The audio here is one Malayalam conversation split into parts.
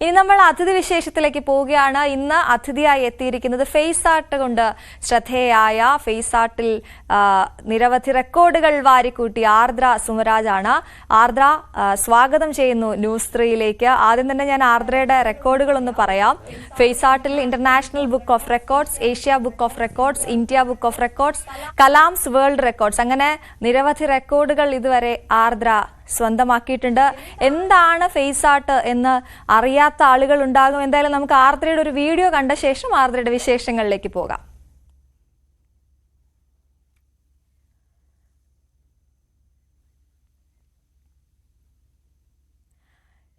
ഇനി നമ്മൾ അതിഥി വിശേഷത്തിലേക്ക് പോവുകയാണ്. ഇന്ന് അതിഥിയായി എത്തിയിരിക്കുന്നത് ഫേസ് ആർട്ട് കൊണ്ട് ശ്രദ്ധേയായ ഫേസ് ആർട്ടിൽ നിരവധി റെക്കോർഡുകൾ വാരിക്കൂട്ടി ആർദ്ര സുമരാജാണ്. ആർദ്ര, സ്വാഗതം ചെയ്യുന്നു ന്യൂസ് 3യിലേക്ക്. ആദ്യം തന്നെ ഞാൻ ആർദ്രയുടെ റെക്കോർഡുകളൊന്ന് പറയാം. ഫേസ് ആർട്ടിൽ international book of records, Asia book of records, India book of records, Kalam's world records, അങ്ങനെ നിരവധി റെക്കോർഡുകൾ ഇതുവരെ ആർദ്ര സ്വന്തമാക്കിയിട്ടുണ്ട്. എന്താണ് ഫേസ് ആർട്ട് എന്ന് അറിയാത്ത ആളുകൾ ഉണ്ടാകും. എന്തായാലും നമുക്ക് ആർദ്രയുടെ ഒരു വീഡിയോ കണ്ട ശേഷം ആർദ്രയുടെ വിശേഷങ്ങളിലേക്ക് പോകാം.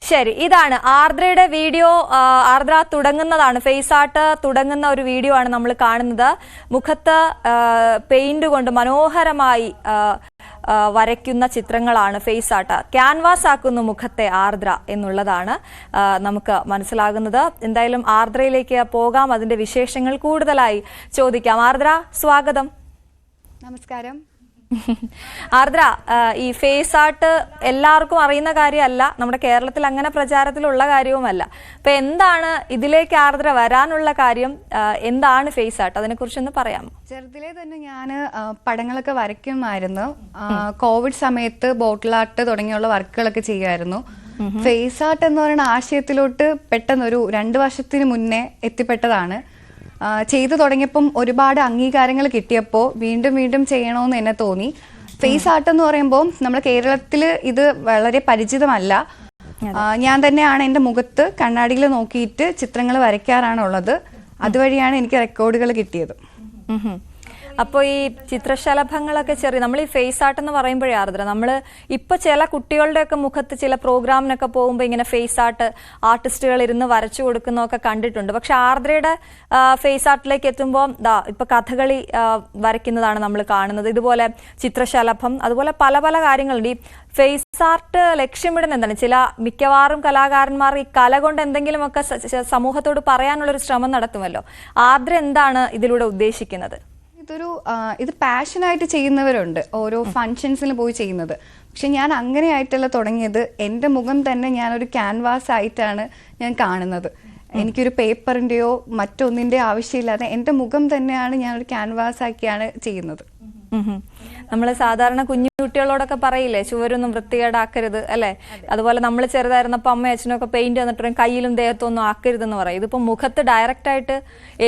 ശരി, ഇതാണ് ആർദ്രയുടെ വീഡിയോ. ആർദ്ര തുടങ്ങുന്നതാണ്, ഫേസ് ആർട്ട് തുടങ്ങുന്ന ഒരു വീഡിയോ ആണ് നമ്മൾ കാണുന്നത്. മുഖത്ത് പെയിന്റ് കൊണ്ട് മനോഹരമായി വരയ്ക്കുന്ന ചിത്രങ്ങളാണ് ഫേസ് ആർട്ട്. ക്യാൻവാസ് ആക്കുന്നു മുഖത്തെ ആർദ്ര എന്നുള്ളതാണ് നമുക്ക് മനസ്സിലാകുന്നത്. എന്തായാലും ആർദ്രയിലേക്ക് പോകാം, അതിന്റെ വിശേഷങ്ങൾ കൂടുതലായി ചോദിക്കാം. ആർദ്ര, സ്വാഗതം. നമസ്കാരം. ആർദ്ര, ഈ ഫേസ് ആർട്ട് എല്ലാവർക്കും അറിയുന്ന കാര്യമല്ല, നമ്മുടെ കേരളത്തിൽ അങ്ങനെ പ്രചാരത്തിലുള്ള കാര്യവുമല്ല. അപ്പൊ എന്താണ് ഇതിലേക്ക് ആർദ്ര വരാനുള്ള കാര്യം? എന്താണ് ഫേസ് ആർട്ട്? അതിനെ കുറിച്ചൊന്ന് പറയാമോ? ചെറുതിലേ തന്നെ ഞാൻ പടങ്ങളൊക്കെ വരയ്ക്കുമായിരുന്നു. കോവിഡ് സമയത്ത് ബോട്ടിൽ ആർട്ട് തുടങ്ങിയുള്ള വർക്കുകളൊക്കെ ചെയ്യുമായിരുന്നു. ഫേസ് ആർട്ട് എന്ന് പറയുന്ന ആശയത്തിലോട്ട് പെട്ടെന്നൊരു 2 വർഷത്തിന് മുന്നേ എത്തിപ്പെട്ടതാണ്. ചെയ്തു തുടങ്ങിയപ്പം ഒരുപാട് അംഗീകാരങ്ങൾ കിട്ടിയപ്പോൾ വീണ്ടും വീണ്ടും ചെയ്യണമെന്ന് എന്നെ തോന്നി. ഫേസ് ആർട്ട് എന്ന് പറയുമ്പോൾ നമ്മുടെ കേരളത്തിൽ ഇത് വളരെ പരിചിതമല്ല. ഞാൻ തന്നെയാണ് എൻ്റെ മുഖത്ത് കണ്ണാടിയിൽ നോക്കിയിട്ട് ചിത്രങ്ങൾ വരയ്ക്കാറാണുള്ളത്. അതുവഴിയാണ് എനിക്ക് റെക്കോർഡുകൾ കിട്ടിയത്. അപ്പോൾ ഈ ചിത്രശലഭങ്ങളൊക്കെ നമ്മൾ ഈ ഫേസ് ആർട്ട് എന്ന് പറയുമ്പോഴേ ആർദ്ര, നമ്മൾ ഇപ്പൊ ചില കുട്ടികളുടെയൊക്കെ മുഖത്ത് ചില പ്രോഗ്രാമിനൊക്കെ പോകുമ്പോൾ ഇങ്ങനെ ഫേസ് ആർട്ട് ആർട്ടിസ്റ്റുകൾ ഇരുന്ന് വരച്ചു കൊടുക്കുന്നതൊക്കെ കണ്ടിട്ടുണ്ട്. പക്ഷെ ആർദ്രയുടെ ഫേസ് ആർട്ടിലേക്ക് എത്തുമ്പോൾ ഇപ്പൊ കഥകളി വരയ്ക്കുന്നതാണ് നമ്മൾ കാണുന്നത്. ഇതുപോലെ ചിത്രശലഭം, അതുപോലെ പല പല കാര്യങ്ങളുണ്ട്. ഈ ഫേസ് ആർട്ട് ലക്ഷ്യമിടുന്ന എന്താണ്? മിക്കവാറും കലാകാരന്മാർ ഈ കല കൊണ്ട് എന്തെങ്കിലുമൊക്കെ സമൂഹത്തോട് പറയാനുള്ളൊരു ശ്രമം നടത്തുമല്ലോ. ആർദ്ര എന്താണ് ഇതിലൂടെ ഉദ്ദേശിക്കുന്നത്? ഇത് പാഷനായിട്ട് ചെയ്യുന്നവരുണ്ട്, ഓരോ ഫങ്ഷൻസിൽ പോയി ചെയ്യുന്നത്. പക്ഷെ ഞാൻ അങ്ങനെയായിട്ടല്ല തുടങ്ങിയത്. എൻ്റെ മുഖം തന്നെ ഞാനൊരു ക്യാൻവാസ് ആയിട്ടാണ് ഞാൻ കാണുന്നത്. എനിക്കൊരു പേപ്പറിൻ്റെയോ മറ്റൊന്നിൻ്റെയോ ആവശ്യമില്ലാതെ എൻ്റെ മുഖം തന്നെയാണ് ഞാനൊരു ക്യാൻവാസ് ആക്കിയാണ് ചെയ്യുന്നത്. നമ്മൾ സാധാരണ കുഞ്ഞു കുട്ടികളോടൊക്കെ പറയില്ലേ, ചുവരൊന്നും വൃത്തികേടാക്കരുത് അല്ലെ? അതുപോലെ നമ്മൾ ചെറുതായിരുന്നപ്പോൾ അമ്മയും അച്ഛനും ഒക്കെ പെയിന്റ് വന്നിട്ട് കയ്യിലും ദേഹത്തും ഒന്നും ആക്കരുതെന്ന് പറയും. ഇതിപ്പോ മുഖത്ത് ഡയറക്റ്റ് ആയിട്ട്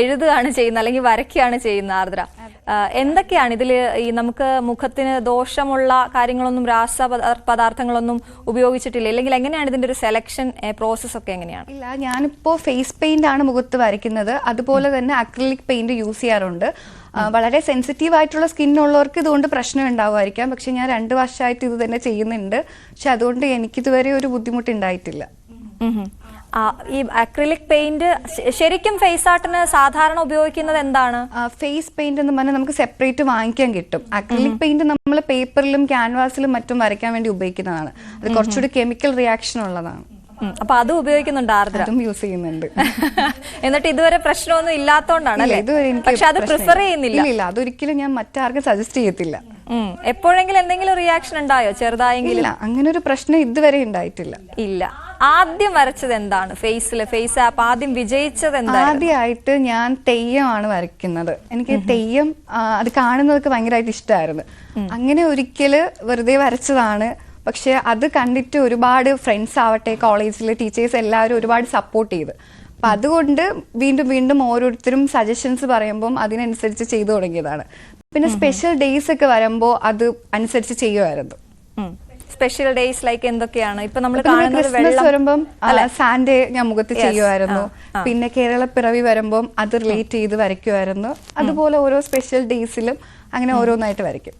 എഴുതുകയാണ് ചെയ്യുന്നത്, അല്ലെങ്കിൽ വരയ്ക്കുകയാണ് ചെയ്യുന്നത്. ആർദ്ര, എന്തൊക്കെയാണ് ഇതിൽ ഈ നമുക്ക് മുഖത്തിന് ദോഷമുള്ള കാര്യങ്ങളൊന്നും രാസപദാർത്ഥങ്ങളൊന്നും ഉപയോഗിച്ചിട്ടില്ല, അല്ലെങ്കിൽ എങ്ങനെയാണ് ഇതിന്റെ ഒരു സെലക്ഷൻ പ്രോസസ് ഒക്കെ എങ്ങനെയാണ്? ഇല്ല, ഞാനിപ്പോ ഫേസ് പെയിന്റ് ആണ് മുഖത്ത് വരയ്ക്കുന്നത്. അതുപോലെ തന്നെ അക്രിലിക് പെയിന്റ് യൂസ് ചെയ്യാറുണ്ട്. വളരെ സെൻസിറ്റീവ് ആയിട്ടുള്ള സ്കിന്നുള്ളവർക്ക് ഇതുകൊണ്ട് പ്രശ്നം ഉണ്ടാവുമായിരിക്കാം. പക്ഷെ ഞാൻ 2 വർഷമായിട്ട് ഇത് തന്നെ ചെയ്യുന്നുണ്ട്. പക്ഷെ അതുകൊണ്ട് എനിക്കിതുവരെ ഒരു ബുദ്ധിമുട്ടുണ്ടായിട്ടില്ല. ഈ അക്രിലിക് പെയിന്റ് ശരിക്കും ഫേസ് ആർട്ടിന് സാധാരണ ഉപയോഗിക്കുന്നത് എന്താണ്? ഫേസ് പെയിന്റ് എന്ന് പറഞ്ഞാൽ നമുക്ക് സെപ്പറേറ്റ് വാങ്ങിക്കാൻ കിട്ടും. അക്രിലിക് പെയിന്റ് നമ്മൾ പേപ്പറിലും ക്യാൻവാസിലും മറ്റും വരയ്ക്കാൻ വേണ്ടി ഉപയോഗിക്കുന്നതാണ്. അത് കുറച്ചുകൂടി കെമിക്കൽ റിയാക്ഷൻ ഉള്ളതാണ്. അപ്പൊ അത് ഉപയോഗിക്കുന്നുണ്ട് ആർദ്ര? അതും യൂസ് ചെയ്യുന്നുണ്ട്. എന്നിട്ട് ഇതുവരെ പ്രശ്നമൊന്നും ഇല്ലാത്തോണ്ടാണ്. പക്ഷെ അത് പ്രിഫർ ചെയ്യുന്നില്ല? ഇല്ല, അതൊരിക്കലും ഞാൻ മറ്റാർക്കും സജസ്റ്റ് ചെയ്യത്തില്ല. എപ്പോഴെങ്കിലും എന്തെങ്കിലും റിയാക്ഷൻ ഉണ്ടായോ ചെറുതായെങ്കിലും? ഇല്ല, അങ്ങനെ ഒരു പ്രശ്നം ഇതുവരെ ഉണ്ടായിട്ടില്ല. ഇല്ല. ആദ്യം വരച്ചത് എന്താണ്? ഫേസ് ആപ്പ് ആദ്യം വിജയിച്ചത് എന്താണ്? ആദ്യമായിട്ട് ഞാൻ തെയ്യമാണ് വരയ്ക്കുന്നത്. എനിക്ക് തെയ്യം അത് കാണുന്നതൊക്കെ ഭയങ്കരമായിട്ട് ഇഷ്ടമായിരുന്നു. അങ്ങനെ ഒരിക്കല് വെറുതെ വരച്ചതാണ്. പക്ഷെ അത് കണ്ടിട്ട് ഒരുപാട് ഫ്രണ്ട്സ് ആവട്ടെ, കോളേജിലെ ടീച്ചേഴ്സ് എല്ലാവരും ഒരുപാട് സപ്പോർട്ട് ചെയ്ത്. അപ്പം അതുകൊണ്ട് വീണ്ടും വീണ്ടും ഓരോരുത്തരും സജഷൻസ് പറയുമ്പം അതിനനുസരിച്ച് ചെയ്തു തുടങ്ങിയതാണ്. പിന്നെ സ്പെഷ്യൽ ഡേയ്സ് ഒക്കെ വരുമ്പോൾ അത് അനുസരിച്ച് ചെയ്യുമായിരുന്നു. സ്പെഷ്യൽ ഡേയ്സ് ലൈക്ക് എന്തൊക്കെയാണ്? ഇപ്പൊ നമ്മൾ ക്രിസ്മസ് വരുമ്പം സാൻഡേ ഞാൻ മുഖത്ത് ചെയ്യുമായിരുന്നു. പിന്നെ കേരളപ്പിറവി വരുമ്പം അത് റിലേറ്റ് ചെയ്ത് വരയ്ക്കുമായിരുന്നു. അതുപോലെ ഓരോ സ്പെഷ്യൽ ഡേയ്സിലും അങ്ങനെ ഓരോന്നായിട്ട് വരയ്ക്കും.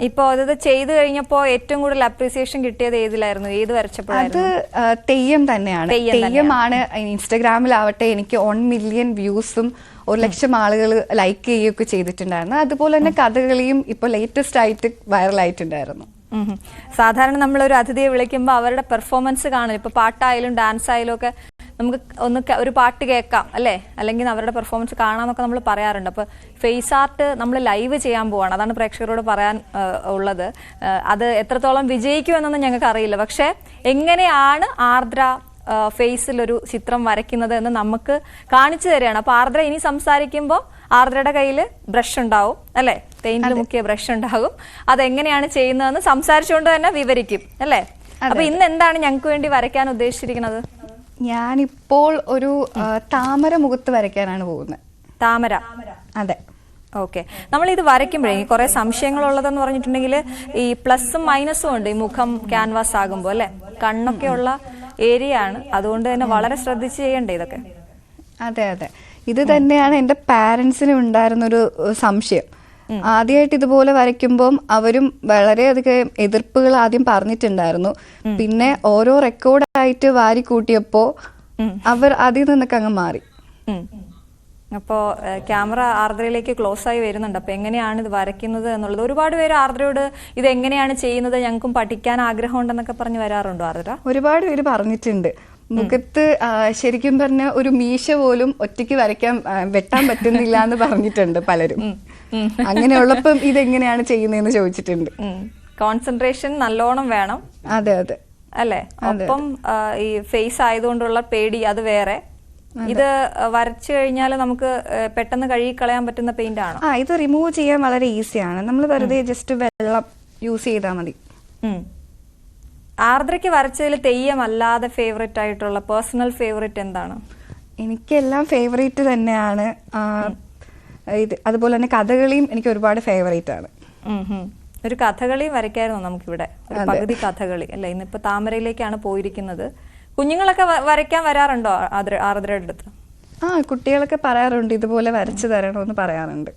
ഇപ്പൊ അത് ചെയ്തു കഴിഞ്ഞപ്പോ ഏറ്റവും കൂടുതൽ അപ്രീസിയേഷൻ കിട്ടിയത് ഏതിലായിരുന്നു? ഏത് വരച്ചപ്പോഴായിരുന്നു? അത് തെയ്യം തന്നെയാണ്. തെയ്യമാണ്. ഇൻസ്റ്റഗ്രാമിലാവട്ടെ എനിക്ക് 1 മില്യൺ വ്യൂസും 1 ലക്ഷം ആളുകൾ ലൈക്ക് ചെയ്യുകയൊക്കെ ചെയ്തിട്ടുണ്ടായിരുന്നു. അതുപോലെ തന്നെ കഥകളിയും ഇപ്പൊ ലേറ്റസ്റ്റ് ആയിട്ട് വൈറലായിട്ടുണ്ടായിരുന്നു. സാധാരണ നമ്മളൊരു അതിഥിയെ വിളിക്കുമ്പോൾ അവരുടെ പെർഫോമൻസ് കാണും. ഇപ്പൊ പാട്ടായാലും ഡാൻസ് ആയാലും ഒക്കെ നമുക്ക് ഒരു പാട്ട് കേൾക്കാം അല്ലേ, അല്ലെങ്കിൽ അവരുടെ പെർഫോമൻസ് കാണാമെന്നൊക്കെ നമ്മൾ പറയാറുണ്ട്. അപ്പോൾ ഫേസ് ആർട്ട് നമ്മൾ ലൈവ് ചെയ്യാൻ പോവാണ്, അതാണ് പ്രേക്ഷകരോട് പറയാൻ ഉള്ളത്. അത് എത്രത്തോളം വിജയിക്കുമെന്നൊന്നും ഞങ്ങൾക്ക് അറിയില്ല. പക്ഷെ എങ്ങനെയാണ് ആർദ്ര ഫേസിൽ ഒരു ചിത്രം വരയ്ക്കുന്നത് എന്ന് നമുക്ക് കാണിച്ചു തരികയാണ്. അപ്പൊ ആർദ്ര ഇനി സംസാരിക്കുമ്പോൾ ആർദ്രയുടെ കയ്യിൽ ബ്രഷ് ഉണ്ടാവും അല്ലെ, പെയിന്റിൽ മുക്കിയ ബ്രഷ് ഉണ്ടാകും. അതെങ്ങനെയാണ് ചെയ്യുന്നതെന്ന് സംസാരിച്ചുകൊണ്ട് തന്നെ വിവരിക്കും അല്ലെ. അപ്പൊ ഇന്ന് എന്താണ് ഞങ്ങൾക്ക് വേണ്ടി വരയ്ക്കാൻ ഉദ്ദേശിച്ചിരിക്കുന്നത്? ഞാനിപ്പോൾ ഒരു താമര മുഖത്ത് വരയ്ക്കാനാണ് പോകുന്നത്. താമര? അതെ. ഓക്കെ. നമ്മൾ ഇത് വരയ്ക്കുമ്പോഴേ കുറെ സംശയങ്ങളുള്ളതെന്ന് പറഞ്ഞിട്ടുണ്ടെങ്കിൽ ഈ പ്ലസും മൈനസും ഉണ്ട് ഈ മുഖം ക്യാൻവാസ് ആകുമ്പോൾ അല്ലെ. കണ്ണൊക്കെ ഉള്ള ഏരിയ ആണ്, അതുകൊണ്ട് തന്നെ വളരെ ശ്രദ്ധിച്ച് ചെയ്യണ്ടേ ഇതൊക്കെ. അതെ അതെ, ഇത് തന്നെയാണ് എൻ്റെ പാരൻസിനും ഉണ്ടായിരുന്നൊരു സംശയം. ആദ്യമായിട്ട് ഇതുപോലെ വരയ്ക്കുമ്പോൾ അവരും വളരെയധികം എതിർപ്പുകൾ ആദ്യം പറഞ്ഞിട്ടുണ്ടായിരുന്നു. പിന്നെ ഓരോ റെക്കോർഡായിട്ട് വാരി കൂട്ടിയപ്പോൾ അവർ അതിൽ നിന്നൊക്കെ അങ്ങ് മാറി. അപ്പോൾ ക്യാമറ ആർദ്രയിലേക്ക് ക്ലോസ് ആയി വരുന്നുണ്ട്. അപ്പോൾ എങ്ങനെയാണ് ഇത് വരയ്ക്കുന്നത് എന്നുള്ളത് ഒരുപാട് പേര് ആർദ്രയോട് ഇത് എങ്ങനെയാണ് ചെയ്യുന്നത്, ഞങ്ങൾക്കും പഠിക്കാൻ ആഗ്രഹമുണ്ടെന്നൊക്കെ പറഞ്ഞ് വരാറുണ്ടോ ആർദ്ര? ഒരുപാട് പേര് പറഞ്ഞിട്ടുണ്ട്. മുഖത്ത് ശരിക്കും പറഞ്ഞ ഒരു മീശ പോലും ഒറ്റയ്ക്ക് വെട്ടാൻ പറ്റുന്നില്ല എന്ന് പറഞ്ഞിട്ടുണ്ട് പലരും. അങ്ങനെയുള്ളപ്പം ഇതെങ്ങനെയാണ് ചെയ്യുന്നതെന്ന് ചോദിച്ചിട്ടുണ്ട്. കോൺസെൻട്രേഷൻ നല്ലോണം വേണം. അതെ അതെ അല്ലേ. ഒപ്പം ഈ ഫേസ് ആയതുകൊണ്ടുള്ള പേടി അത് വേറെ. ഇത് വരച്ചു കഴിഞ്ഞാൽ നമുക്ക് പെട്ടെന്ന് കഴുകി കളയാൻ പറ്റുന്ന പെയിന്റ് ആണോ? ഇത് റിമൂവ് ചെയ്യാൻ വളരെ ഈസിയാണ്. നമ്മൾ വെറുതെ ജസ്റ്റ് വെള്ളം യൂസ് ചെയ്താൽ മതി. ആർദ്രയ്ക്ക് വരച്ചതിൽ തെയ്യമല്ലാതെ ഫേവറേറ്റ് ആയിട്ടുള്ള പേഴ്സണൽ ഫേവറേറ്റ് എന്താണ്? എനിക്കെല്ലാം ഫേവറേറ്റ് തന്നെയാണ്. അതുപോലെ തന്നെ കഥകളിയും എനിക്ക് ഒരുപാട് ഫേവറേറ്റ് ആണ്. ഒരു കഥകളി വരയ്ക്കായിരുന്നു നമുക്കിവിടെ, ഒരു പകുതി കഥകളി അല്ലെ. ഇന്നിപ്പോ താമരയിലേക്കാണ് പോയിരിക്കുന്നത്. കുഞ്ഞുങ്ങളൊക്കെ വരയ്ക്കാൻ വരാറുണ്ടോ ആർദ്രയുടെ അടുത്ത്? കുട്ടികളൊക്കെ പറയാറുണ്ട്, ഇതുപോലെ വരച്ചു തരണമെന്ന് പറയാറുണ്ട്.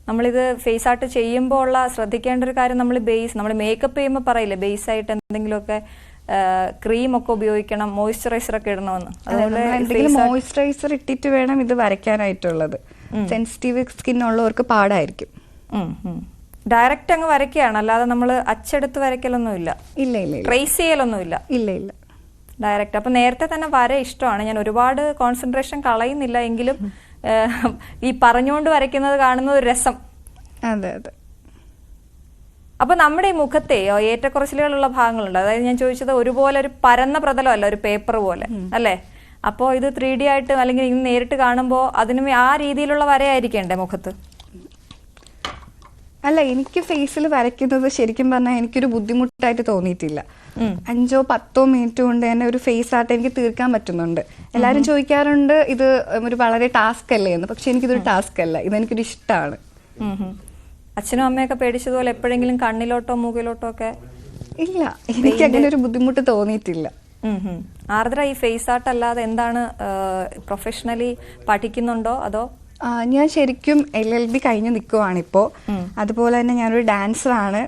നമ്മളിത് ഫേസ് ആർട്ട് ചെയ്യുമ്പോൾ ഉള്ള ശ്രദ്ധിക്കേണ്ട ഒരു കാര്യം, നമ്മൾ മേക്കപ്പ് ചെയ്യുമ്പോൾ പറയില്ലേ ബേസ് ആയിട്ട് എന്തെങ്കിലുമൊക്കെ ക്രീം ഒക്കെ ഉപയോഗിക്കണം, മോയ്സ്ചറൈസർ ഒക്കെ ഇടണമെന്ന്. അതുകൊണ്ട് മോയ്സ്ചറൈസർ ഇട്ടിട്ട് വേണം ഇത് വരയ്ക്കാനായിട്ടുള്ളത്. സെൻസിറ്റീവ് സ്കിൻ ഉള്ളവർക്ക് പാടായിരിക്കും. ഡയറക്റ്റ് അങ്ങ് വരയ്ക്കുകയാണ്, അല്ലാതെ നമ്മൾ അച്ചെടുത്ത് വരയ്ക്കലൊന്നും ഇല്ല. ഇല്ല ഇല്ല. ട്രേസ് ചെയ്യലൊന്നും ഇല്ല. ഇല്ല ഇല്ല, ഡയറക്റ്റ്. അപ്പൊ നേരത്തെ തന്നെ വര ഇഷ്ടമാണ്. ഞാൻ ഒരുപാട് കോൺസെൻട്രേഷൻ കളയുന്നില്ല എങ്കിലും ഈ പറഞ്ഞുകൊണ്ട് വരയ്ക്കുന്നത് കാണുന്ന ഒരു രസം. അതെ അതെ. അപ്പൊ നമ്മുടെ ഈ മുഖത്തെ ഏറ്റക്കുറച്ചിലുകളുള്ള ഭാഗങ്ങളുണ്ട്. അതായത് ഞാൻ ചോദിച്ചത് ഒരുപോലെ ഒരു പരന്ന പ്രതലമല്ല, ഒരു പേപ്പർ പോലെ അല്ലേ. അപ്പോ ഇത് 3D ആയിട്ട് അല്ലെങ്കിൽ ഇന്ന് നേരിട്ട് കാണുമ്പോൾ അതിനും ആ രീതിയിലുള്ള വരയായിരിക്കണ്ടേ മുഖത്ത്? അല്ല, എനിക്ക് ഫേസിൽ വരയ്ക്കുന്നത് ശരിക്കും പറഞ്ഞാൽ എനിക്കൊരു ബുദ്ധിമുട്ടായിട്ട് തോന്നിയിട്ടില്ല. 5-10 മിനിറ്റ് കൊണ്ട് തന്നെ ഒരു ഫേസ് ആർട്ട് എനിക്ക് തീർക്കാൻ പറ്റുന്നുണ്ട്. എല്ലാവരും ചോദിക്കാറുണ്ട് ഇത് ഒരു വളരെ ടാസ്ക് അല്ലേ എന്ന്. പക്ഷെ എനിക്കിതൊരു ടാസ്ക് അല്ല, ഇതെനിക്കൊരു ഇഷ്ടമാണ്. അച്ഛനും അമ്മയൊക്കെ പേടിച്ചതുപോലെ എപ്പോഴെങ്കിലും കണ്ണിലോട്ടോ മൂക്കിലോട്ടോ ഒക്കെ? ഇല്ല, എനിക്ക് അങ്ങനെ ഒരു ബുദ്ധിമുട്ട് തോന്നിയിട്ടില്ല. ആർദ്ര ഈ ഫേസ് ആർട്ട് അല്ലാതെ എന്താണ് പ്രൊഫഷണലി പഠിക്കുന്നുണ്ടോ അതോ? ഞാൻ ശരിക്കും LLB കഴിഞ്ഞ് നിൽക്കുവാണിപ്പോൾ. അതുപോലെ തന്നെ ഞാനൊരു ഡാൻസറാണ്.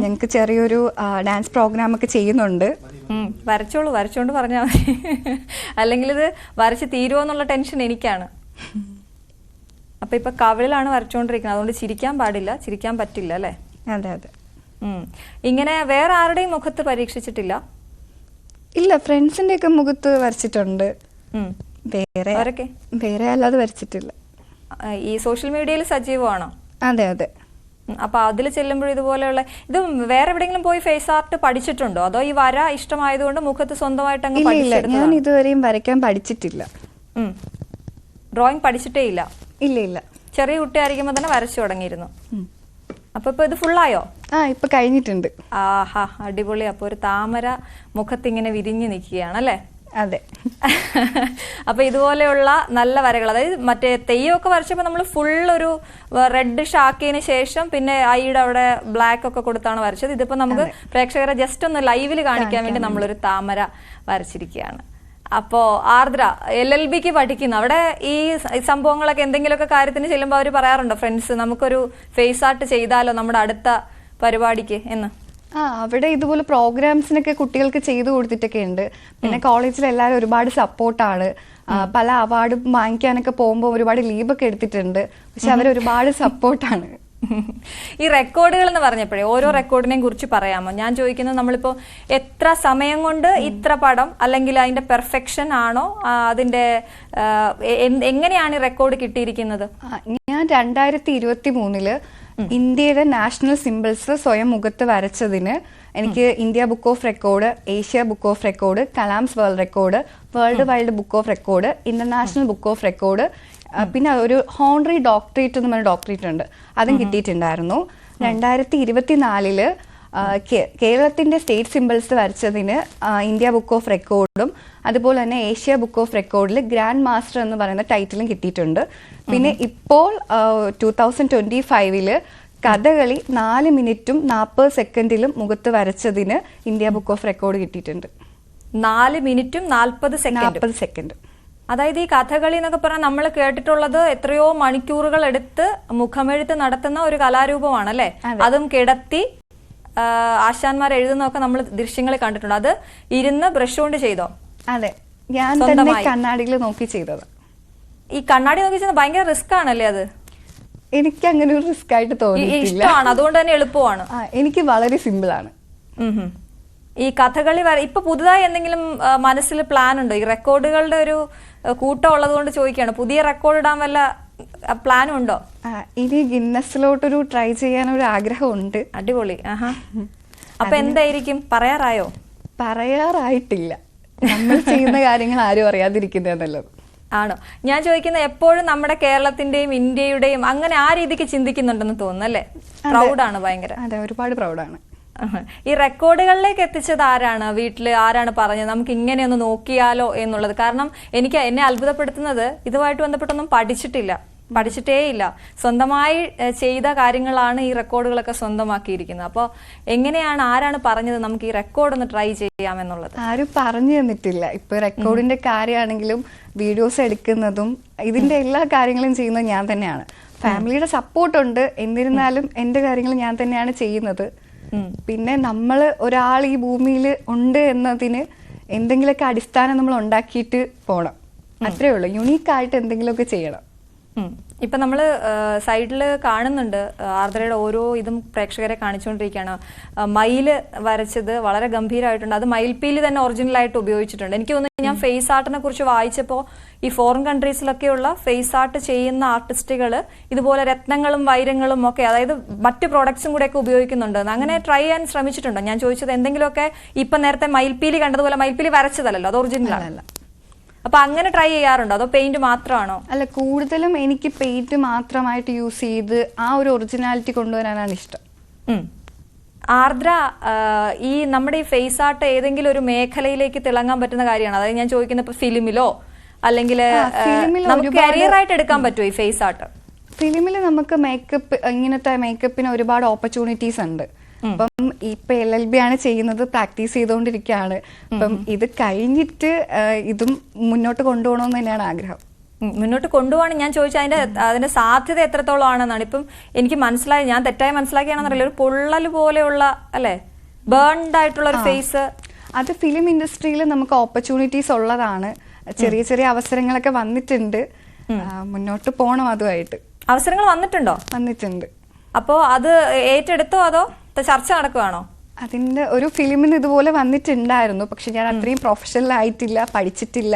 ഞങ്ങൾക്ക് ചെറിയൊരു ഡാൻസ് പ്രോഗ്രാം ഒക്കെ ചെയ്യുന്നുണ്ട്. വരച്ചോണ്ട് പറഞ്ഞാൽ മതി, അല്ലെങ്കിൽ ഇത് വരച്ച് തീരുമോ എന്നുള്ള ടെൻഷൻ എനിക്കാണ്. അപ്പൊ ഇപ്പൊ കവിളിലാണ് വരച്ചോണ്ടിരിക്കുന്നത്, അതുകൊണ്ട് ചിരിക്കാൻ പാടില്ല, ചിരിക്കാൻ പറ്റില്ല അല്ലേ? അതെ അതെ. ഇങ്ങനെ വേറെ ആരുടെയും മുഖത്ത് പരീക്ഷിച്ചിട്ടില്ല? ഇല്ല, ഫ്രണ്ട്സിന്റെ ഒക്കെ മുഖത്ത് വരച്ചിട്ടുണ്ട്. വേറെ അല്ലാതെ വരച്ചിട്ടില്ല. ഈ സോഷ്യൽ മീഡിയയിൽ സജീവമാണോ? അതെ അതെ. അപ്പൊ അതിൽ ചെല്ലുമ്പോൾ ഇതുപോലെയുള്ള ഇത് വേറെ എവിടെയെങ്കിലും പോയി ഫേസ് ആർട്ട് പഠിച്ചിട്ടുണ്ടോ, അതോ ഈ വര ഇഷ്ടമായതുകൊണ്ട് മുഖത്ത് സ്വന്തമായിട്ട് അങ്ങ് പഠിച്ചെടുത്തതാണോ? ഞാൻ ഇതുവരെയും വരയ്ക്കാൻ പഠിച്ചിട്ടില്ല. ഡ്രോയിങ് പഠിച്ചിട്ടേ ഇല്ല? ഇല്ല ഇല്ല. ചെറിയ കുട്ടിയായിരിക്കുമ്പോ തന്നെ വരച്ചു തുടങ്ങിയിരുന്നു. അപ്പൊ ഇപ്പൊ ഇത് ഫുള്ളായോ? ഇപ്പൊ കഴിഞ്ഞിട്ടുണ്ട്. ആഹാ, അടിപൊളി. അപ്പൊ ഒരു താമര മുഖത്തിങ്ങനെ വിരിഞ്ഞു നിൽക്കുകയാണ് അല്ലേ? അതെ. അപ്പൊ ഇതുപോലെയുള്ള നല്ല വരകൾ, അതായത് മറ്റേ തെയ്യമൊക്കെ വരച്ചപ്പോൾ നമ്മൾ ഫുൾ ഒരു റെഡ് ഷാക്കിയതിന് ശേഷം പിന്നെ ഐയുടെ അവിടെ ബ്ലാക്ക് ഒക്കെ കൊടുത്താണ് വരച്ചത്. ഇതിപ്പോ നമുക്ക് പ്രേക്ഷകരെ ജസ്റ്റ് ഒന്ന് ലൈവിൽ കാണിക്കാൻ വേണ്ടി നമ്മളൊരു താമര വരച്ചിരിക്കുകയാണ്. അപ്പോ ആർദ്ര LLBക്ക് പഠിക്കുന്നു. അവിടെ ഈ സംഭവങ്ങളൊക്കെ എന്തെങ്കിലുമൊക്കെ കാര്യത്തിന് ചെല്ലുമ്പോൾ അവർ പറയാറുണ്ടോ ഫ്രണ്ട്സ് നമുക്കൊരു ഫേസ് ആർട്ട് ചെയ്താലോ നമ്മുടെ അടുത്ത പരിപാടിക്ക് എന്ന്? അവിടെ ഇതുപോലെ പ്രോഗ്രാംസിനൊക്കെ കുട്ടികൾക്ക് ചെയ്തു കൊടുത്തിട്ടൊക്കെ ഉണ്ട്. പിന്നെ കോളേജിൽ എല്ലാവരും ഒരുപാട് സപ്പോർട്ടാണ്. പല അവാർഡ് വാങ്ങിക്കാനൊക്കെ പോകുമ്പോൾ ഒരുപാട് ലീവൊക്കെ എടുത്തിട്ടുണ്ട്. പക്ഷെ അവർ ഒരുപാട് സപ്പോർട്ടാണ്. ഈ റെക്കോർഡുകൾ എന്ന് പറഞ്ഞപ്പോഴേ ഓരോ റെക്കോർഡിനെയും കുറിച്ച് പറയാമോ? ഞാൻ ചോദിക്കുന്നത് നമ്മളിപ്പോ എത്ര സമയം കൊണ്ട് ഇത്ര പടം, അല്ലെങ്കിൽ അതിന്റെ പെർഫെക്ഷൻ ആണോ, അതിന്റെ എങ്ങനെയാണ് ഈ റെക്കോർഡ് കിട്ടിയിരിക്കുന്നത്? ഞാൻ 2023 ഇന്ത്യയുടെ നാഷണൽ സിംബിൾസ് സ്വയം മുഖത്ത് വരച്ചതിന് എനിക്ക് India book of record, Asia book of record, Kalam's world record, world wide book of record, international book of record, പിന്നെ ഒരു ഹോണറി ഡോക്ടറേറ്റ് എന്ന് പറഞ്ഞ ഡോക്ടറേറ്റ് ഉണ്ട്, അതും കിട്ടിയിട്ടുണ്ടായിരുന്നു. 2024 കേരളത്തിന്റെ സ്റ്റേറ്റ് സിംബൽസ് വരച്ചതിന് ഇന്ത്യ ബുക്ക് ഓഫ് റെക്കോർഡും അതുപോലെ തന്നെ ഏഷ്യ ബുക്ക് ഓഫ് റെക്കോർഡിൽ ഗ്രാൻഡ് മാസ്റ്റർ എന്ന് പറയുന്ന ടൈറ്റിലും കിട്ടിയിട്ടുണ്ട്. പിന്നെ ഇപ്പോൾ 2025 കഥകളി 4 മിനിറ്റും 40 സെക്കൻഡിലും മുഖത്ത് വരച്ചതിന് ഇന്ത്യ ബുക്ക് ഓഫ് റെക്കോർഡ് കിട്ടിയിട്ടുണ്ട്. 4 മിനിറ്റും 40 സെക്കൻഡ്. അതായത് ഈ കഥകളി എന്നൊക്കെ പറഞ്ഞാൽ നമ്മൾ കേട്ടിട്ടുള്ളത് എത്രയോ മണിക്കൂറുകൾ എടുത്ത് മുഖമെഴുത്ത് നടത്തുന്ന ഒരു കലാരൂപമാണ് അല്ലെ. അതും കിടത്തി ആശാന്മാർ എഴുതുന്നൊക്കെ നമ്മൾ ദൃശ്യങ്ങളിൽ കണ്ടിട്ടുണ്ട്. അത് ഇരുന്ന് ബ്രഷ് കൊണ്ട് ചെയ്തോ? അതെ, ഞാൻ തന്നെ കണ്ണാടിയിൽ നോക്കി ചെയ്തത്. ഈ കണ്ണാടി നോക്കി ചെയ്യുന്നത് ഭയങ്കര റിസ്ക് ആണല്ലേ? അത് എനിക്ക് അങ്ങനെ ഒരു റിസ്ക് ആയിട്ട് തോന്നിയിട്ടില്ല. ഇഷ്ടമാണ്, അതുകൊണ്ട് തന്നെ എളുപ്പമാണ്. എനിക്ക് വളരെ സിമ്പിൾ ആണ്. ഈ കഥകളി ഇപ്പൊ പുതുതായി എന്തെങ്കിലും മനസ്സിൽ പ്ലാൻ ഉണ്ടോ? ഈ റെക്കോർഡുകളുടെ ഒരു കൂട്ടം ഉള്ളത് കൊണ്ട് ചോദിക്കുകയാണ്. പുതിയ റെക്കോർഡ് ഇടാൻ വല്ല പ്ലാനും ഉണ്ടോ? ഇനി ഗിന്നസിലോട്ടൊരു ട്രൈ ചെയ്യാൻ ഒരു ആഗ്രഹമുണ്ട്. അടിപൊളി. അപ്പൊ എന്തായിരിക്കും? പറയാറായോ? പറയാറായിട്ടില്ല. നമ്മൾ ചെയ്യുന്ന കാര്യങ്ങൾ ആരും അറിയാതിരിക്കുന്നതല്ലോ. ആണോ? ഞാൻ ചോദിക്കുന്നത് എപ്പോഴും നമ്മുടെ കേരളത്തിന്റെയും ഇന്ത്യയുടെയും അങ്ങനെ ആ രീതിക്ക് ചിന്തിക്കുന്നുണ്ടെന്ന് തോന്നുന്നു അല്ലേ? പ്രൗഡാണ് ഭയങ്കര. അതെ, ഒരുപാട് പ്രൗഡാണ്. ഈ റെക്കോർഡുകളിലേക്ക് എത്തിച്ചത് ആരാണ്? വീട്ടില് ആരാണ് പറഞ്ഞത് നമുക്ക് ഇങ്ങനെയൊന്ന് നോക്കിയാലോ എന്നുള്ളത്? കാരണം എന്നെ അത്ഭുതപ്പെടുത്തുന്നത് ഇതുമായിട്ട് ബന്ധപ്പെട്ടൊന്നും പഠിച്ചിട്ടേ ഇല്ല. സ്വന്തമായി ചെയ്ത കാര്യങ്ങളാണ് ഈ റെക്കോർഡുകളൊക്കെ സ്വന്തമാക്കിയിരിക്കുന്നത്. അപ്പോൾ ആരാണ് പറഞ്ഞത് നമുക്ക് ഈ റെക്കോർഡ് ഒന്ന് ട്രൈ ചെയ്യാമെന്നുള്ളത്? ആരും പറഞ്ഞു തന്നിട്ടില്ല. ഇപ്പൊ റെക്കോർഡിന്റെ കാര്യമാണെങ്കിലും വീഡിയോസ് എടുക്കുന്നതും ഇതിന്റെ എല്ലാ കാര്യങ്ങളും ചെയ്യുന്നത് ഞാൻ തന്നെയാണ്. ഫാമിലിയുടെ സപ്പോർട്ടുണ്ട്, എന്നിരുന്നാലും എന്റെ കാര്യങ്ങൾ ഞാൻ തന്നെയാണ് ചെയ്യുന്നത്. പിന്നെ നമ്മൾ ഒരാൾ ഈ ഭൂമിയിൽ ഉണ്ട് എന്നതിന് എന്തെങ്കിലുമൊക്കെ അടിസ്ഥാനം നമ്മൾ ഉണ്ടാക്കിയിട്ട് പോണം. അത്രേ ഉള്ളൂ. യുണീക്കായിട്ട് എന്തെങ്കിലുമൊക്കെ ചെയ്യണം. ഇപ്പൊ നമ്മള് സൈഡില് കാണുന്നുണ്ട് ആർദ്രയുടെ ഓരോ ഇതും പ്രേക്ഷകരെ കാണിച്ചുകൊണ്ടിരിക്കുകയാണ്. മയില് വരച്ചത് വളരെ ഗംഭീരമായിട്ടുണ്ട്. അത് മയിൽപ്പീലി തന്നെ ഒറിജിനൽ ആയിട്ട് ഉപയോഗിച്ചിട്ടുണ്ട്. എനിക്ക് തോന്നുന്നു ഞാൻ ഫേസ് ആർട്ടിനെ കുറിച്ച് വായിച്ചപ്പോൾ ഈ ഫോറിൻ കൺട്രീസിലൊക്കെയുള്ള ഫേസ് ആർട്ട് ചെയ്യുന്ന ആർട്ടിസ്റ്റുകൾ ഇതുപോലെ രത്നങ്ങളും വൈരങ്ങളും ഒക്കെ, അതായത് മറ്റു പ്രോഡക്ട്സും കൂടെ ഒക്കെ ഉപയോഗിക്കുന്നുണ്ട്. അങ്ങനെ ട്രൈ ചെയ്യാൻ ശ്രമിച്ചിട്ടുണ്ടോ? ഞാൻ ചോദിച്ചത് എന്തെങ്കിലുമൊക്കെ ഇപ്പൊ നേരത്തെ മയിൽപ്പീലി കണ്ടതുപോലെ മയിൽപ്പീലി വരച്ചതല്ലോ, അത് ഒറിജിനൽ അല്ല. അപ്പൊ അങ്ങനെ ട്രൈ ചെയ്യാറുണ്ടോ? അതോ പെയിന്റ് മാത്രമാണോ? അല്ല, കൂടുതലും എനിക്ക് പെയിന്റ് മാത്രമായിട്ട് യൂസ് ചെയ്ത് ആ ഒരു ഒറിജിനാലിറ്റി കൊണ്ടുവരാനാണ് ഇഷ്ടം. ആർദ്ര, ഈ നമ്മുടെ ഈ ഫേസ് ആർട്ട് ഏതെങ്കിലും ഒരു മേഖലയിലേക്ക് തിളങ്ങാൻ പറ്റുന്ന കാര്യമാണ്? അതായത് ഞാൻ ചോദിക്കുന്ന ഇപ്പൊ ഫിലിമിലോ അല്ലെങ്കിൽ നമുക്ക് കരിയർ ആയിട്ട് എടുക്കാൻ പറ്റുമോ ഈ ഫേസ് ആർട്ട്? ഫിലിമിൽ നമുക്ക് മേക്കപ്പ്, ഇങ്ങനത്തെ മേക്കപ്പിന് ഒരുപാട് ഓപ്പർച്യൂണിറ്റീസ് ഉണ്ട്. അപ്പം ഇപ്പൊ LLB ആണ് ചെയ്യുന്നത്, പ്രാക്ടീസ് ചെയ്തുകൊണ്ടിരിക്കുകയാണ്. അപ്പം ഇത് കഴിഞ്ഞിട്ട് ഇതും മുന്നോട്ട് കൊണ്ടുപോകണമെന്ന് തന്നെയാണ് ആഗ്രഹം. മുന്നോട്ട് കൊണ്ടുപോകാൻ ഞാൻ ചോദിച്ചാൽ അതിന്റെ സാധ്യത എത്രത്തോളം ആണെന്നാണ്. ഇപ്പം എനിക്ക് മനസ്സിലായി, ഞാൻ തെറ്റായി മനസ്സിലാക്കിയാണെന്നറിയില്ല, ഒരു പൊള്ളൽ പോലെയുള്ള അല്ലെ, ബേൺഡ് ആയിട്ടുള്ള ഒരു ഫേസ്. അത് ഫിലിം ഇൻഡസ്ട്രിയിൽ നമുക്ക് ഓപ്പർച്യൂണിറ്റീസ് ഉള്ളതാണ്. ചെറിയ ചെറിയ അവസരങ്ങളൊക്കെ വന്നിട്ടുണ്ട്. മുന്നോട്ട് പോകണം. അതുമായിട്ട് അവസരങ്ങൾ വന്നിട്ടുണ്ടോ? വന്നിട്ടുണ്ട്. അപ്പോ അത് ഏറ്റെടുത്തോ അതോ ചർച്ച നടക്കുകയാണോ? അതിന്റെ ഒരു ഫിലിമിന് ഇതുപോലെ വന്നിട്ടുണ്ടായിരുന്നു. പക്ഷെ ഞാൻ അത്രയും പ്രൊഫഷണൽ ആയിട്ടില്ല, പഠിച്ചിട്ടില്ല.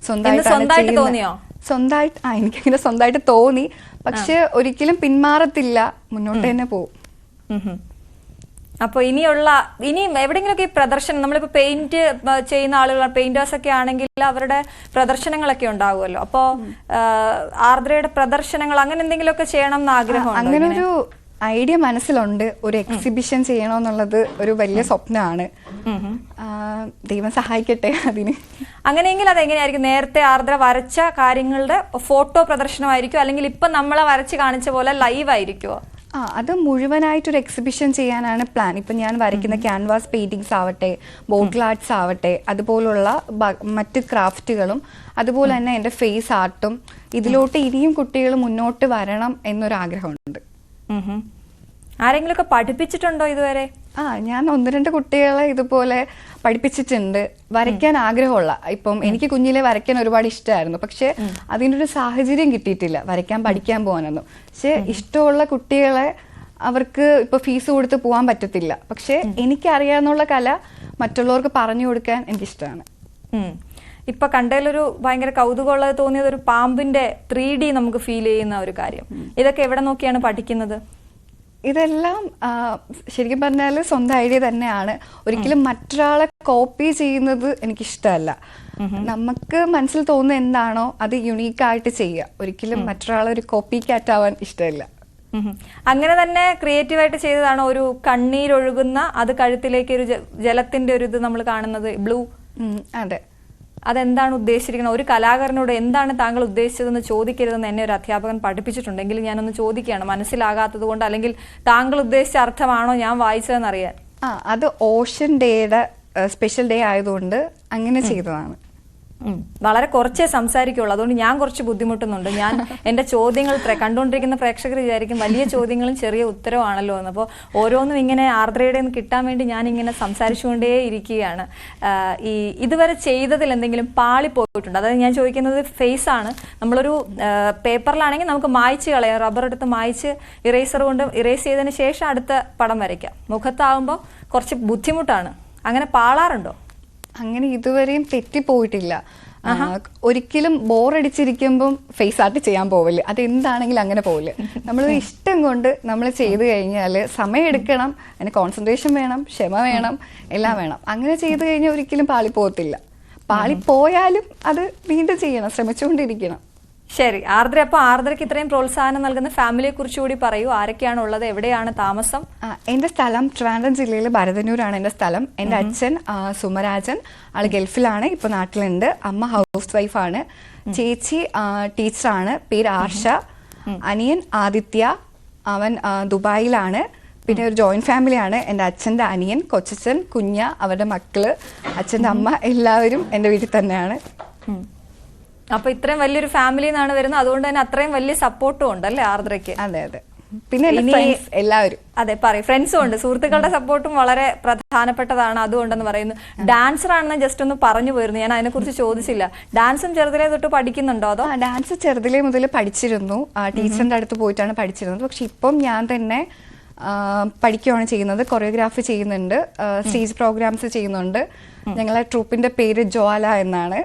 സ്വന്തമായിട്ട് തോന്നിയോ? സ്വന്തമായിട്ട് എനിക്കങ്ങനെ സ്വന്തമായിട്ട് തോന്നി. പക്ഷെ ഒരിക്കലും പിന്മാറത്തില്ല, മുന്നോട്ട് തന്നെ പോകും. അപ്പൊ ഇനി എവിടെയെങ്കിലൊക്കെ ഈ പ്രദർശനം, നമ്മളിപ്പോ പെയിന്റ് ചെയ്യുന്ന ആളുകൾ, പെയിന്റേഴ്സ് ഒക്കെ ആണെങ്കിൽ അവരുടെ പ്രദർശനങ്ങളൊക്കെ ഉണ്ടാവുമല്ലോ. അപ്പോ ആർദ്രയുടെ പ്രദർശനങ്ങൾ അങ്ങനെ എന്തെങ്കിലുമൊക്കെ ചെയ്യണം എന്ന് ആഗ്രഹമുണ്ടോ? അങ്ങനെ ഒരു ഐഡിയ മനസ്സിലുണ്ട്. ഒരു എക്സിബിഷൻ ചെയ്യണമെന്നുള്ളത് ഒരു വലിയ സ്വപ്നമാണ്. ദൈവം സഹായിക്കട്ടെ അതിന്. അങ്ങനെയെങ്കിൽ അതെങ്ങനെയായിരിക്കും? നേരത്തെ ആർദ്ര വരച്ച കാര്യങ്ങളുടെ ഫോട്ടോ പ്രദർശനമായിരിക്കും, അല്ലെങ്കിൽ ഇപ്പൊ നമ്മളെ വരച്ച് കാണിച്ച പോലെ ലൈവ് ആയിരിക്കുമോ? അത് മുഴുവനായിട്ടൊരു എക്സിബിഷൻ ചെയ്യാനാണ് പ്ലാൻ. ഇപ്പം ഞാൻ വരയ്ക്കുന്ന ക്യാൻവാസ് പെയിന്റിങ്സ് ആവട്ടെ, ബോട്ടിൽ ആർട്സ് ആവട്ടെ, അതുപോലുള്ള മറ്റ് ക്രാഫ്റ്റുകളും അതുപോലെ തന്നെ എൻ്റെ ഫേസ് ആർട്ടും ഇതിലോട്ട് ഇനിയും കുട്ടികൾ മുന്നോട്ട് വരണം എന്നൊരാഗ്രഹമുണ്ട്. ആരെങ്കിലുമൊക്കെ പഠിപ്പിച്ചിട്ടുണ്ടോ ഇതുവരെ? ഞാൻ 1-2 കുട്ടികളെ ഇതുപോലെ പഠിപ്പിച്ചിട്ടുണ്ട്. വരയ്ക്കാൻ ആഗ്രഹമുള്ള, ഇപ്പം എനിക്ക് കുഞ്ഞിലെ വരയ്ക്കാൻ ഒരുപാട് ഇഷ്ടമായിരുന്നു. പക്ഷെ അതിൻ്റെ ഒരു സാഹചര്യം കിട്ടിയിട്ടില്ല വരയ്ക്കാൻ പഠിക്കാൻ പോകാനൊന്നും. പക്ഷെ ഇഷ്ടമുള്ള കുട്ടികളെ അവർക്ക് ഇപ്പൊ ഫീസ് കൊടുത്ത് പോകാൻ പറ്റത്തില്ല. പക്ഷെ എനിക്കറിയാവുന്ന കല മറ്റുള്ളവർക്ക് പറഞ്ഞു കൊടുക്കാൻ എനിക്കിഷ്ടമാണ്. ഇപ്പൊ കണ്ടതിലൊരു ഭയങ്കര കൗതുകമുള്ളത് തോന്നിയത് ഒരു പാമ്പിന്റെ 3D നമുക്ക് ഫീൽ ചെയ്യുന്ന ഒരു കാര്യം. ഇതൊക്കെ എവിടെ നോക്കിയാണ് പഠിക്കുന്നത്? ഇതെല്ലാം ശരിക്കും പറഞ്ഞാൽ സ്വന്തം ഐഡിയ തന്നെയാണ്. ഒരിക്കലും മറ്റൊരാളെ കോപ്പി ചെയ്യുന്നത് എനിക്കിഷ്ടമല്ല. നമുക്ക് മനസ്സിൽ തോന്നുന്ന എന്താണോ അത് യുണീക്കായിട്ട് ചെയ്യുക. ഒരിക്കലും മറ്റൊരാളെ ഒരു കോപ്പി ക്യാറ്റ് ആവാൻ ഇഷ്ടമില്ല. അങ്ങനെ തന്നെ ക്രിയേറ്റീവായിട്ട് ചെയ്തതാണോ ഒരു കണ്ണീരൊഴുകുന്ന അത് കഴുത്തിലേക്ക് ഒരു ജലത്തിന്റെ ഒരു ഇത് നമ്മൾ കാണുന്നത് ബ്ലൂ? അതെ. അതെന്താണ് ഉദ്ദേശിച്ചിരിക്കുന്നത്? ഒരു കലാകാരനോട് എന്താണ് താങ്കൾ ഉദ്ദേശിച്ചതെന്ന് ചോദിക്കരുതെന്ന് എന്നെ ഒരു അധ്യാപകൻ പഠിപ്പിച്ചിട്ടുണ്ടെങ്കിൽ ഞാനൊന്ന് ചോദിക്കുകയാണ്, മനസ്സിലാകാത്തത് കൊണ്ട്, അല്ലെങ്കിൽ താങ്കൾ ഉദ്ദേശിച്ച അർത്ഥമാണോ ഞാൻ വായിച്ചതെന്ന് അറിയാൻ. അത് ഓഷൻ ഡേയുടെ സ്പെഷ്യൽ ഡേ ആയതുകൊണ്ട് അങ്ങനെ ചെയ്തതാണ്. വളരെ കുറച്ചേ സംസാരിക്കുള്ളൂ, അതുകൊണ്ട് ഞാൻ കുറച്ച് ബുദ്ധിമുട്ടുന്നുണ്ട്. ഞാൻ എൻ്റെ ചോദ്യങ്ങൾ കണ്ടുകൊണ്ടിരിക്കുന്ന പ്രേക്ഷകർ വിചാരിക്കും വലിയ ചോദ്യങ്ങളും ചെറിയ ഉത്തരവാണല്ലോ എന്ന്. അപ്പോൾ ഓരോന്നും ഇങ്ങനെ ആർദ്രയുടെ നിന്ന് കിട്ടാൻ വേണ്ടി ഞാൻ ഇങ്ങനെ സംസാരിച്ചുകൊണ്ടേ ഇരിക്കുകയാണ്. ഇതുവരെ ചെയ്തതിൽ എന്തെങ്കിലും പാളി പോയിട്ടുണ്ട്? അതായത് ഞാൻ ചോദിക്കുന്നത് ഫേസ് ആണ്. നമ്മളൊരു പേപ്പറിലാണെങ്കിൽ നമുക്ക് മായ്ച്ച് കളയാം, റബ്ബർ എടുത്ത് മായ്ച്ച് ഇറേസർ കൊണ്ട് ഇറേസ് ചെയ്തതിന് ശേഷം അടുത്ത പടം വരയ്ക്കാം. മുഖത്താവുമ്പോൾ കുറച്ച് ബുദ്ധിമുട്ടാണ്. അങ്ങനെ പാളാറുണ്ടോ? അങ്ങനെ ഇതുവരെയും തെറ്റിപ്പോയിട്ടില്ല. ഒരിക്കലും ബോറടിച്ചിരിക്കുമ്പം ഫേസ് ആർട്ട് ചെയ്യാൻ പോവില്ല. അതെന്താണെങ്കിലും അങ്ങനെ പോവില്ല. നമ്മൾ ഇഷ്ടം കൊണ്ട് നമ്മൾ ചെയ്തു കഴിഞ്ഞാൽ സമയം എടുക്കണം, അതിന് കോൺസെൻട്രേഷൻ വേണം, ക്ഷമ വേണം, എല്ലാം വേണം. അങ്ങനെ ചെയ്തു കഴിഞ്ഞാൽ ഒരിക്കലും പാളിപ്പോകത്തില്ല. പാളിപ്പോയാലും അത് വീണ്ടും ചെയ്യണം, ശ്രമിച്ചുകൊണ്ടിരിക്കണം. ശരി ആർദ്ര, അപ്പൊ ആർദ്രയ്ക്ക് ഇത്രയും പ്രോത്സാഹനം നൽകുന്ന ഫാമിലിയെ കുറിച്ച് കൂടി പറയൂ. ആരൊക്കെയാണ് ഉള്ളത്? എവിടെയാണ് താമസം? എന്റെ സ്ഥലം ട്രിവാൻഡ്രം ജില്ലയിലെ ഭരതന്നൂരാണ് എന്റെ സ്ഥലം. എന്റെ അച്ഛൻ സുമരാജൻ, ആള് ഗൾഫിലാണ്, ഇപ്പൊ നാട്ടിലുണ്ട്. അമ്മ ഹൗസ് വൈഫാണ്. ചേച്ചി ടീച്ചറാണ്, പേര് ആർഷ. അനിയൻ ആദിത്യ, അവൻ ദുബായിലാണ്. പിന്നെ ഒരു ജോയിന്റ് ഫാമിലിയാണ്. എൻ്റെ അച്ഛൻ്റെ അനിയൻ, കൊച്ചച്ഛൻ, കുഞ്ഞ, അവരുടെ മക്കള്, അച്ഛൻ്റെ അമ്മ, എല്ലാവരും എൻ്റെ വീട്ടിൽ തന്നെയാണ്. അപ്പൊ ഇത്രയും വലിയൊരു ഫാമിലി നിന്നാണ് വരുന്നത്, അതുകൊണ്ട് തന്നെ അത്രയും വലിയ സപ്പോർട്ടും ഉണ്ടല്ലേ ആർദ്രയ്ക്ക്? അതെ അതെ. പിന്നെ എല്ലാവരും അതെ പറയും, ഫ്രണ്ട്സും ഉണ്ട്. സുഹൃത്തുക്കളുടെ സപ്പോർട്ടും വളരെ പ്രധാനപ്പെട്ടതാണ്, അതുകൊണ്ടെന്ന് പറയുന്നു. ഡാൻസർ ആണെന്ന് ജസ്റ്റ് ഒന്ന് പറഞ്ഞു പോയിരുന്നു, ഞാൻ അതിനെക്കുറിച്ച് ചോദിച്ചില്ല. ഡാൻസും ചെറുതിലേ തൊട്ട് പഠിക്കുന്നുണ്ടോ അതോ? ഡാൻസ് ചെറുതിലേ മുതൽ പഠിച്ചിരുന്നു, ടീച്ചറിന്റെ അടുത്ത് പോയിട്ടാണ് പഠിച്ചിരുന്നത്. പക്ഷെ ഇപ്പം ഞാൻ തന്നെ പഠിക്കുകയാണ് ചെയ്യുന്നത്. കൊറിയോഗ്രാഫി ചെയ്യുന്നുണ്ട്, സ്റ്റേജ് പ്രോഗ്രാംസ് ചെയ്യുന്നുണ്ട്. ഞങ്ങളെ ട്രൂപ്പിന്റെ പേര് ജ്വാല എന്നാണ്.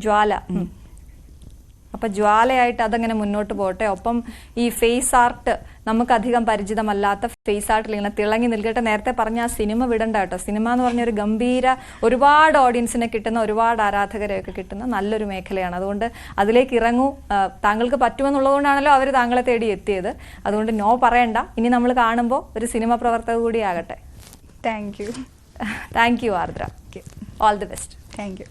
ജ്വാല. അപ്പൊ ജ്വാലയായിട്ട് അതങ്ങനെ മുന്നോട്ട് പോട്ടെ. ഒപ്പം ഈ ഫേസ് ആർട്ട്, നമുക്കധികം പരിചിതമല്ലാത്ത ഫേസ് ആർട്ടിൽ ഇങ്ങനെ തിളങ്ങി നിൽക്കട്ടെ. നേരത്തെ പറഞ്ഞ ആ സിനിമ വിടണ്ട കേട്ടോ. സിനിമ എന്ന് പറഞ്ഞ ഒരു ഗംഭീര, ഒരുപാട് ഓഡിയൻസിനെ കിട്ടുന്ന, ഒരുപാട് ആരാധകരെയൊക്കെ കിട്ടുന്ന നല്ലൊരു മേഖലയാണ്. അതുകൊണ്ട് അതിലേക്ക് ഇറങ്ങൂ. താങ്കൾക്ക് പറ്റുമെന്നുള്ളതുകൊണ്ടാണല്ലോ അവർ താങ്കളെ തേടി എത്തിയത്. അതുകൊണ്ട് നോ പറയണ്ട. ഇനി നമ്മൾ കാണുമ്പോൾ ഒരു സിനിമ പ്രവർത്തക കൂടി ആകട്ടെ. Thank you. Thank you Ardra. All the best. Thank you.